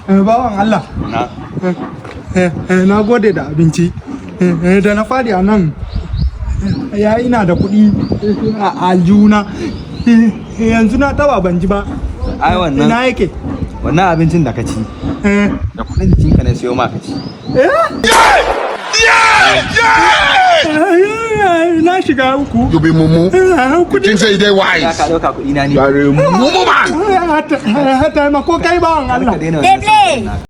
bawan Allah na gode da abinci da na fadi a nan ya ina da kuɗi a aljuna yanzu na taba ban ji ba ai wannan ina yake wannan abincin da ka ci da kuɗin jikinka ne sayo maka ci na shiga uku dubi mumu kin sai dai wai ya ka dauka kuɗi na ne bare mumu man taimako kai bawan Allah ka daina wannan